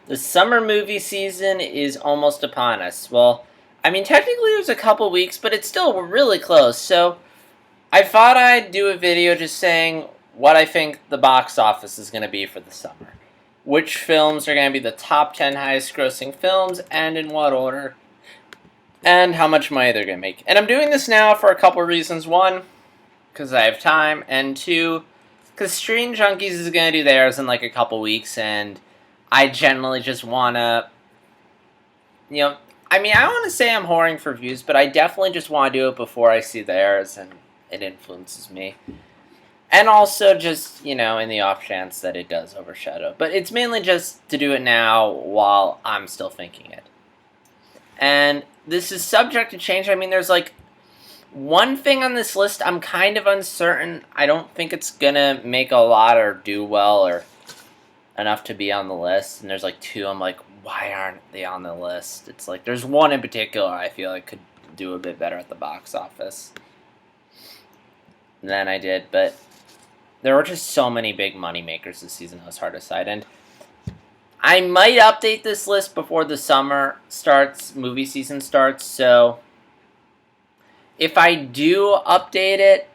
The summer movie season is almost upon us. Well, I mean, technically there's a couple weeks, but it's still really close. So I thought I'd do a video just saying what I think the box office is going to be for the summer. Which films are going to be the top 10 highest grossing films, and in what order, and how much money they're going to make. And I'm doing this now for a couple of reasons. One, because I have time, and two, because Screen Junkies is going to do theirs in like a couple weeks, and I generally just want to, I mean, I don't want to say I'm whoring for views, but I definitely just want to do it before I see theirs, and it influences me. And also just, in the off chance that it does overshadow. But it's mainly just to do it now while I'm still thinking it. And this is subject to change. I mean, there's like one thing on this list I'm kind of uncertain. I don't think it's gonna make a lot or do well or enough to be on the list. And there's like two I'm like, why aren't they on the list? It's like there's one in particular I feel like could do a bit better at the box office than I did, but there were just so many big money makers this season. It was hard to decide, and I might update this list before the summer starts, movie season starts. So if I do update it,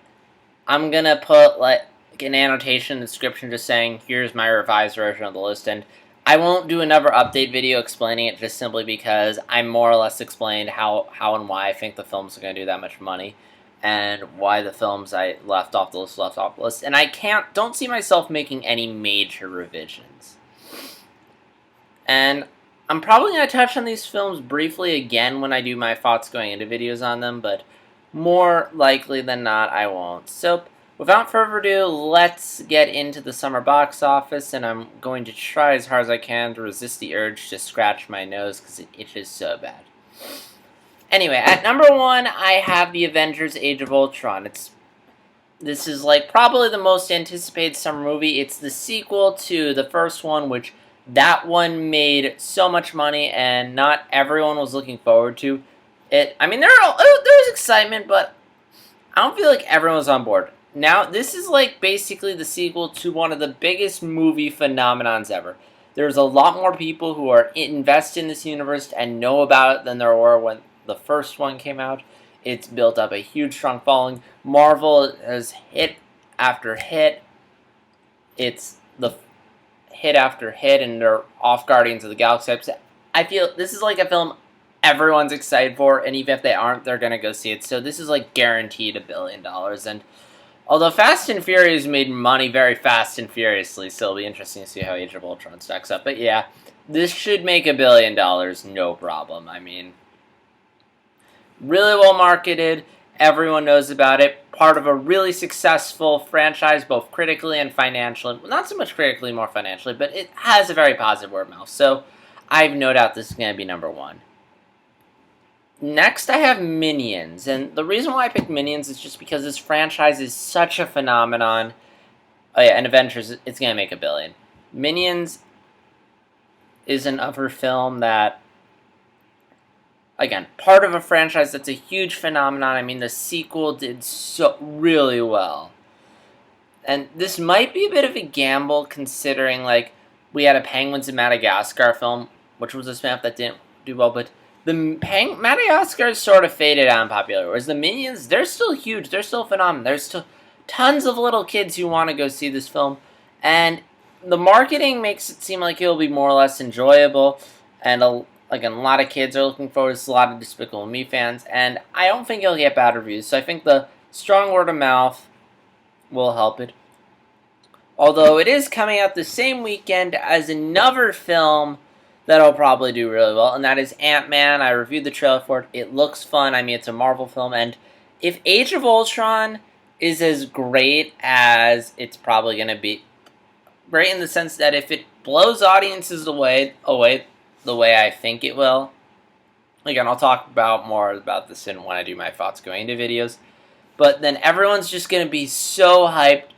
I'm gonna put like an annotation in the description just saying here's my revised version of the list, and I won't do another update video explaining it just simply because I more or less explained how and why I think the films are gonna do that much money. And why the films I left off the list, and I don't see myself making any major revisions. And I'm probably going to touch on these films briefly again when I do my thoughts going into videos on them, but more likely than not, I won't. So, without further ado, let's get into the summer box office, and I'm going to try as hard as I can to resist the urge to scratch my nose because it itches so bad. Anyway, at number one, I have the Avengers: Age of Ultron. This is like probably the most anticipated summer movie. It's the sequel to the first one, which that one made so much money, and not everyone was looking forward to it. I mean, there was excitement, but I don't feel like everyone was on board. Now, this is like basically the sequel to one of the biggest movie phenomenons ever. There's a lot more people who are invested in this universe and know about it than there were when the first one came out. It's built up a huge, strong following. Marvel has hit after hit. It's the hit after hit, and they're off Guardians of the Galaxy. I feel this is like a film everyone's excited for, and even if they aren't, they're going to go see it. So this is like guaranteed $1 billion. And although Fast and Furious made money very fast and furiously, so it'll be interesting to see how Age of Ultron stacks up. But yeah, this should make $1 billion, no problem. I mean, really well marketed, everyone knows about it, part of a really successful franchise, both critically and financially. Not so much critically, more financially, but it has a very positive word of mouth, so I have no doubt this is going to be number one. Next, I have Minions, and the reason why I picked Minions is just because this franchise is such a phenomenon. Oh yeah, and Avengers, it's going to make $1 billion. Minions is another film that, again, part of a franchise that's a huge phenomenon. I mean, the sequel did so really well. And this might be a bit of a gamble considering, like, we had a Penguins of Madagascar film, which was a spin-off that didn't do well, but the Madagascar sort of faded out in popularity, whereas the Minions, they're still huge, they're still phenomenal. There's still tons of little kids who want to go see this film, and the marketing makes it seem like it'll be more or less enjoyable, and again, a lot of kids are looking forward to this, a lot of Despicable Me fans, and I don't think it'll get bad reviews, so I think the strong word of mouth will help it. Although it is coming out the same weekend as another film that'll probably do really well, and that is Ant-Man. I reviewed the trailer for it. It looks fun. I mean, it's a Marvel film, and if Age of Ultron is as great as it's probably going to be, great in the sense that if it blows audiences away the way I think it will, again, I'll talk more about this when I do my thoughts going into videos, but then everyone's just going to be so hyped,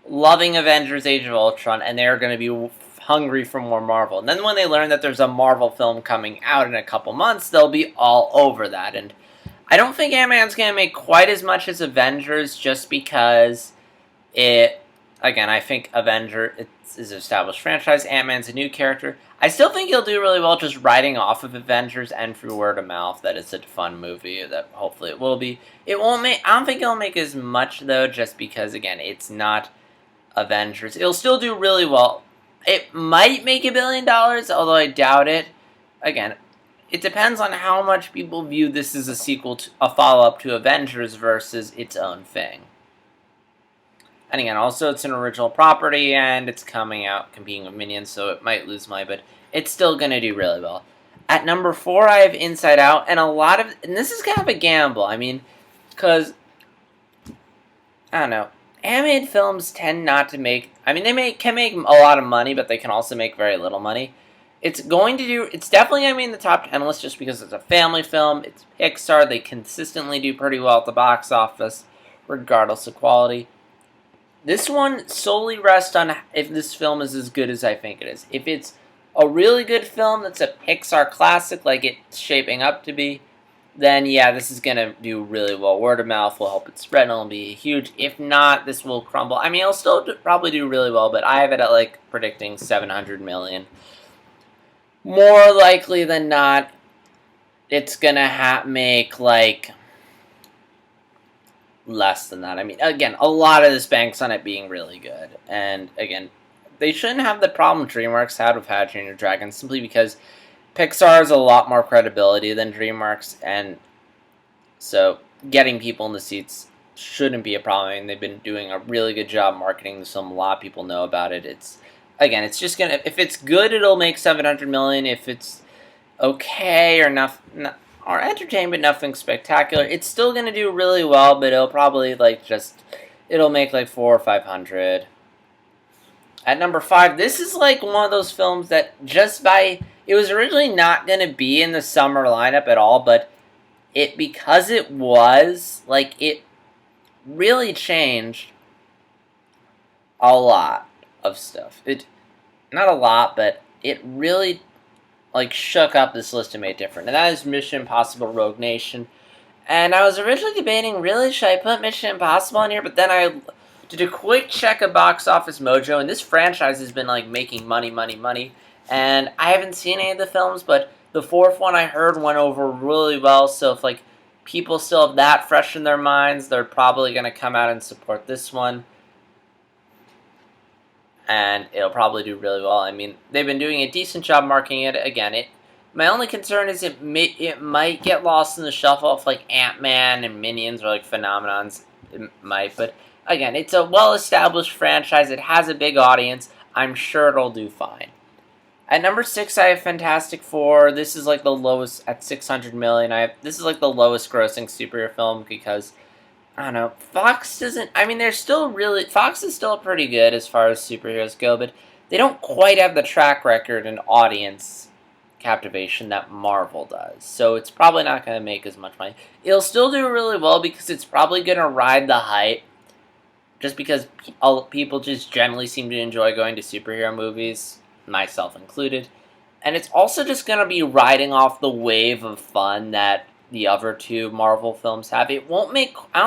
loving Avengers: Age of Ultron, and they're going to be hungry for more Marvel. And then when they learn that there's a Marvel film coming out in a couple months, they'll be all over that. And I don't think Ant-Man's going to make quite as much as Avengers just because it again, I think Avenger is an established franchise. Ant-Man's a new character. I still think he'll do really well just writing off of Avengers and through word of mouth that it's a fun movie, that hopefully it will be. It won't make, I don't think it'll make as much, though, just because, again, it's not Avengers. It'll still do really well. It might make $1 billion, although I doubt it. Again, it depends on how much people view this as a sequel, to a follow-up to Avengers versus its own thing. And again, also it's an original property, and it's coming out competing with Minions, so it might lose money, but it's still going to do really well. At number 4, I have Inside Out, and and this is kind of a gamble, I mean, because, I don't know, animated films tend not to make, I mean, can make a lot of money, but they can also make very little money. It's definitely going to be in the top 10 list just because it's a family film, it's Pixar, they consistently do pretty well at the box office, regardless of quality. This one solely rests on if this film is as good as I think it is. If it's a really good film that's a Pixar classic like it's shaping up to be, then yeah, this is going to do really well. Word of mouth will help it spread and it'll be huge. If not, this will crumble. I mean, it'll still probably do really well, but I have it at like predicting $700 million. More likely than not, it's going to make like less than that. I mean, again, a lot of this banks on it being really good. And again, they shouldn't have the problem DreamWorks had with How to Train Your Dragon, simply because Pixar has a lot more credibility than DreamWorks, and so getting people in the seats shouldn't be a problem. I mean, they've been doing a really good job marketing this film. A lot of people know about it. It's just gonna, if it's good, it'll make $700 million. If it's okay or not or entertaining but nothing spectacular, it's still gonna do really well, but it'll probably it'll make like 400 or 500. At number 5, this is like one of those films that it was originally not gonna be in the summer lineup at all, but because it was, it really changed a lot of stuff. Not a lot, but it really shook up this list and made it different. And that is Mission Impossible Rogue Nation. And I was originally debating, really, should I put Mission Impossible on here? But then I did a quick check of Box Office Mojo, and this franchise has been making money. And I haven't seen any of the films, but the 4th one I heard went over really well. So if people still have that fresh in their minds, they're probably going to come out and support this one. And it'll probably do really well. I mean, they've been doing a decent job marketing it. Again, my only concern is it might get lost in the shuffle if Ant-Man and Minions or Phenomenons. It might, but again, it's a well-established franchise. It has a big audience. I'm sure it'll do fine. At number 6, I have Fantastic Four. This is the lowest at $600 million. This is the lowest grossing superhero film because, I don't know, Fox is still pretty good as far as superheroes go, but they don't quite have the track record and audience captivation that Marvel does. So it's probably not going to make as much money. It'll still do really well because it's probably going to ride the hype, just because people just generally seem to enjoy going to superhero movies, myself included. And it's also just going to be riding off the wave of fun that the other 2 Marvel films have. I don't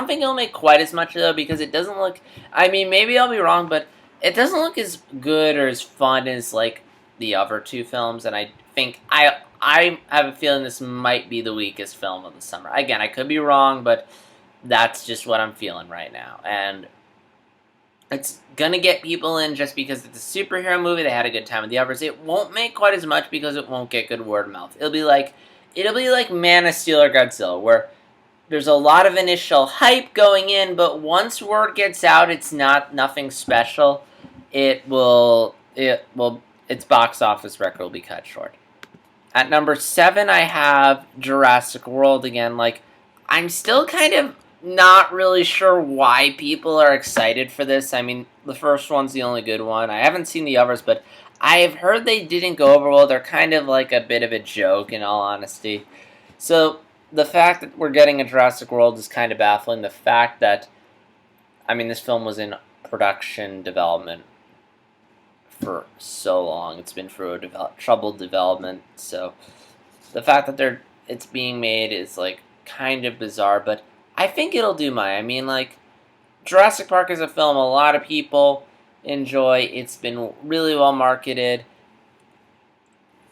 think it'll make quite as much, though, because it doesn't look, I mean, maybe I'll be wrong, but it doesn't look as good or as fun as, the other 2 films, and I think, I have a feeling this might be the weakest film of the summer. Again, I could be wrong, but that's just what I'm feeling right now, and it's gonna get people in just because it's a superhero movie. They had a good time with the others. It won't make quite as much because it won't get good word of mouth. It'll be like Man of Steel or Godzilla, where there's a lot of initial hype going in, but once word gets out, it's nothing special. Its box office record will be cut short. At number 7, I have Jurassic World again. I'm still kind of not really sure why people are excited for this. I mean, the first one's the only good one. I haven't seen the others, but I have heard they didn't go over well. They're kind of a bit of a joke, in all honesty. So the fact that we're getting a Jurassic World is kind of baffling. The fact that, I mean, this film was in production development for so long. It's been through a troubled development. So the fact that it's being made is kind of bizarre, but I think it'll do I mean, Jurassic Park is a film a lot of people enjoy. It's been really well marketed.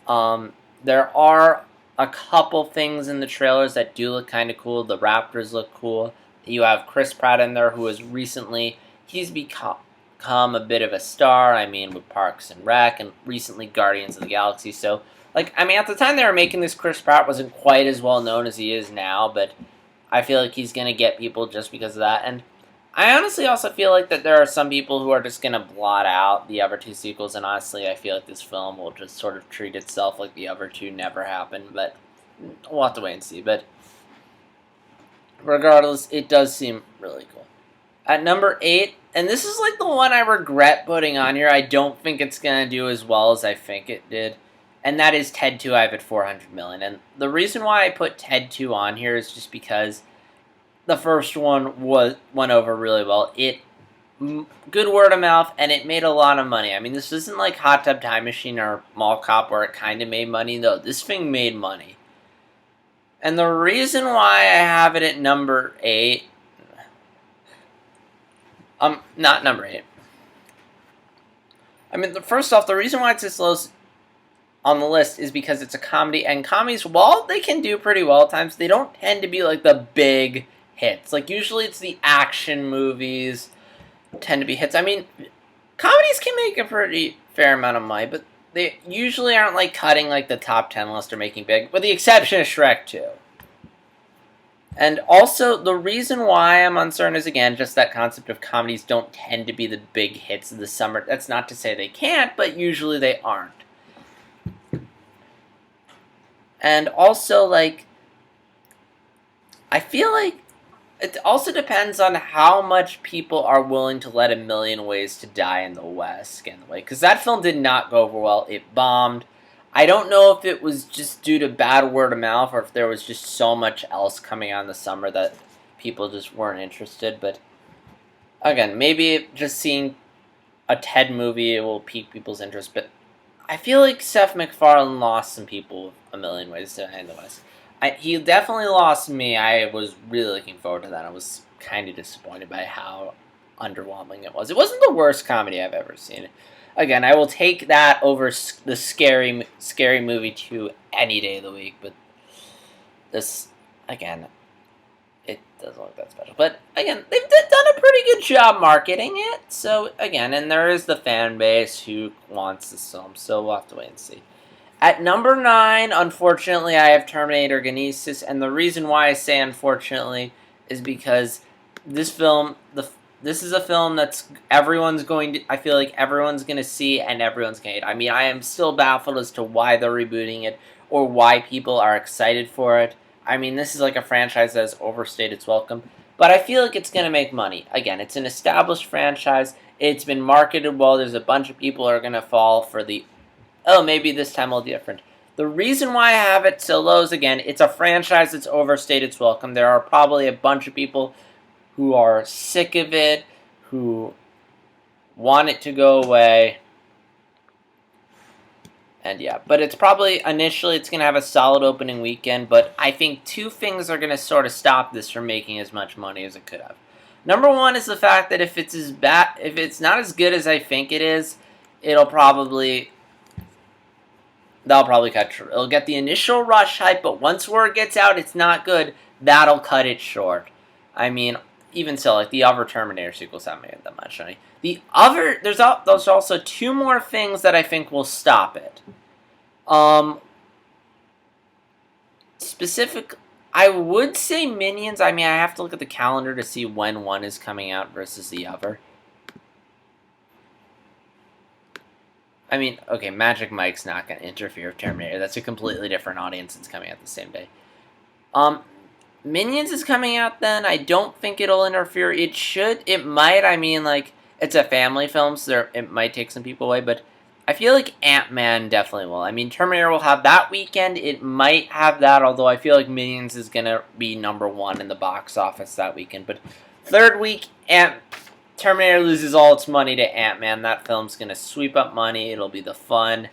There are a couple things in the trailers that do look kind of cool. The Raptors look cool. You have Chris Pratt in there, who has recently he's become a bit of a star. I mean, with Parks and Rec, and recently Guardians of the Galaxy. So, like, I mean, at the time they were making this, Chris Pratt wasn't quite as well known as he is now, but I feel like he's gonna get people just because of that. And I honestly also feel like that there are some people who are just going to blot out the other two sequels, and honestly, I feel like this film will just sort of treat itself like the other two never happened, but we'll have to wait and see. But regardless, it does seem really cool. At number 8, and this is like the one I regret putting on here, I don't think it's going to do as well as I think it did, and that is Ted 2. I have it 400 million, and the reason why I put Ted 2 on here is just because the first one went over really well. Good word of mouth, and it made a lot of money. I mean, this isn't like Hot Tub Time Machine or Mall Cop where it kind of made money, though. This thing made money. And the reason why I have it at number 8... not number 8. I mean, first off, the reason why it's this low on the list is because it's a comedy, and comedies, while they can do pretty well at times, they don't tend to be like the big hits. Like, usually it's the action movies tend to be hits. I mean, comedies can make a pretty fair amount of money, but they usually aren't like cutting like the top 10 list or making big, with the exception of Shrek 2. And also, the reason why I'm uncertain is, again, just that concept of comedies don't tend to be the big hits of the summer. That's not to say they can't, but usually they aren't. And also, like, I feel like it also depends on how much people are willing to let A Million Ways to Die in the West get in the way. Because that film did not go over well. It bombed. I don't know if it was just due to bad word of mouth or if there was just so much else coming out in the summer that people just weren't interested. But, again, maybe just seeing a Ted movie will pique people's interest. But I feel like Seth MacFarlane lost some people with A Million Ways to Die in the West. He definitely lost me. I was really looking forward to that. I was kind of disappointed by how underwhelming it was. It wasn't the worst comedy I've ever seen. Again, I will take that over the Scary Movie 2 any day of the week. But this, again, it doesn't look that special. But again, they've done a pretty good job marketing it. So again, and there is the fan base who wants this film. So we'll have to wait and see. At number 9, unfortunately, I have Terminator Genisys, and the reason why I say unfortunately is because this film, this is a film that's I feel like everyone's going to see and everyone's going to hate. I mean, I am still baffled as to why they're rebooting it or why people are excited for it. I mean, this is like a franchise that has overstayed its welcome, but I feel like it's going to make money. Again, it's an established franchise. It's been marketed well. There's a bunch of people who are going to fall for the maybe this time will be different. The reason why I have it so low is, again, it's a franchise that's overstayed its welcome. There are probably a bunch of people who are sick of it, who want it to go away. And yeah, but it's probably, initially, it's going to have a solid opening weekend, but I think two things are going to sort of stop this from making as much money as it could have. Number one is the fact that if it's not as good as I think it is, they'll probably cut short. It'll get the initial rush hype, but once word gets out it's not good, that'll cut it short. I mean, even so, like, the other Terminator sequels haven't made that much money. There's also two more things that I think will stop it. I would say Minions. I mean, I have to look at the calendar to see when one is coming out versus the other. I mean, okay, Magic Mike's not going to interfere with Terminator. That's a completely different audience. It's coming out the same day. Minions is coming out then. I don't think it'll interfere. It should. It might. I mean, like, it's a family film, so it might take some people away. But I feel like Ant-Man definitely will. I mean, Terminator will have that weekend. It might have that, although I feel like Minions is going to be number 1 in the box office that weekend. But third week, Terminator loses all its money to Ant-Man. That film's going to sweep up money. It'll be the fun.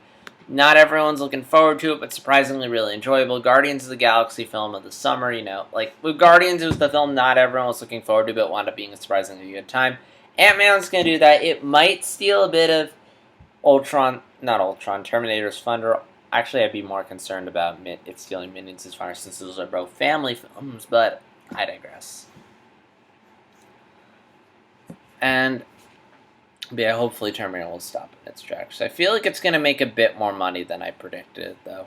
Not everyone's looking forward to it, but surprisingly really enjoyable. Guardians of the Galaxy film of the summer, you know. Like, with Guardians, it was the film not everyone was looking forward to, but wound up being a surprisingly good time. Ant-Man's going to do that. It might steal a bit of Terminator's thunder. Actually, I'd be more concerned about it stealing Minions' thunder since those are both family films, but I digress. And yeah, hopefully Terminator will stop in its tracks. I feel like it's going to make a bit more money than I predicted, though.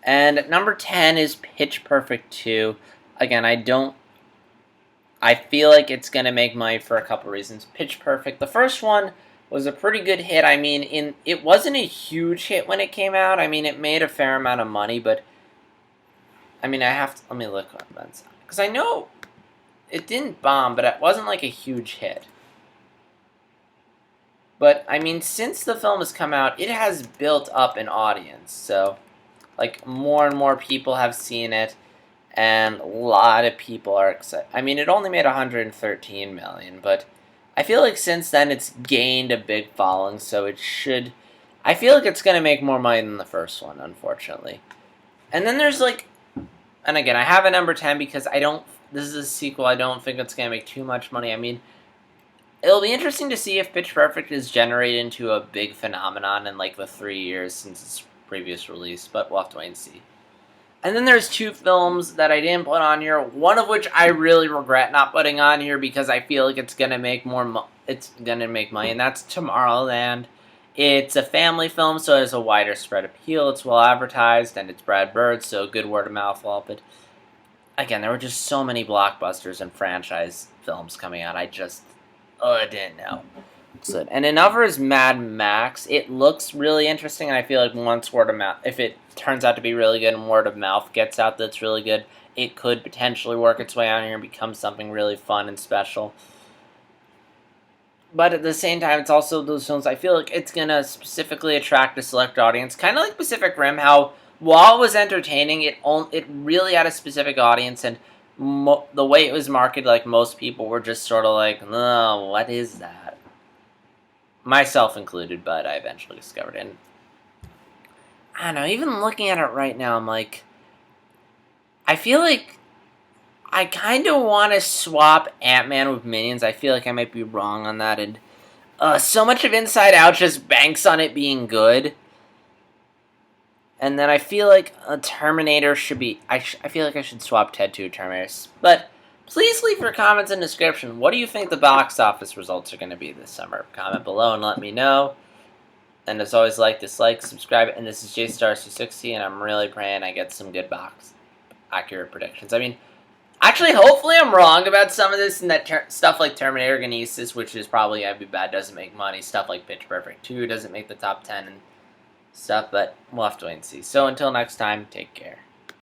And number 10 is Pitch Perfect 2. Again, I feel like it's going to make money for a couple reasons. Pitch Perfect, the first one was a pretty good hit. I mean, it wasn't a huge hit when it came out. I mean, it made a fair amount of money, but I mean, let me look on that side. Because I know it didn't bomb, but it wasn't like a huge hit. But, I mean, since the film has come out, it has built up an audience. So, like, more and more people have seen it, and a lot of people are excited. I mean, it only made $113 million, but I feel like since then it's gained a big following, so it should... I feel like it's going to make more money than the first one, unfortunately. And then there's, like... And again, I have a number 10 because this is a sequel. I don't think it's going to make too much money. I mean, it'll be interesting to see if Pitch Perfect is generated into a big phenomenon in, like, the 3 years since its previous release, but we'll have to wait and see. And then there's 2 films that I didn't put on here, one of which I really regret not putting on here because I feel like it's going to make money, and that's Tomorrowland. It's a family film, so it has a wider spread appeal. It's well advertised, and it's Brad Bird, so good word of mouth. But again, there were just so many blockbusters and franchise films coming out. I didn't know. And another is Mad Max. It looks really interesting, and I feel like once word of mouth, if it turns out to be really good and word of mouth gets out that's really good, it could potentially work its way on here and become something really fun and special. But at the same time, it's also those films I feel like it's going to specifically attract a select audience. Kind of like Pacific Rim, how while it was entertaining, it really had a specific audience, and the way it was marketed, like most people were just sort of like, oh, what is that? Myself included, but I eventually discovered it. And I don't know, even looking at it right now, I'm like, I feel like I kind of want to swap Ant-Man with Minions. I feel like I might be wrong on that. And so much of Inside Out just banks on it being good. And then I feel like a Terminator should be... I feel like I should swap Ted to a Terminator. But please leave your comments in the description. What do you think the box office results are going to be this summer? Comment below and let me know. And as always, like, dislike, subscribe. And this is JStar260, and I'm really praying I get some good accurate predictions. I mean... Actually, hopefully I'm wrong about some of this, and that stuff like Terminator Genesis, which is probably going to be bad, doesn't make money. Stuff like Pitch Perfect 2 doesn't make the top 10 and stuff, but we'll have to wait and see. So until next time, take care.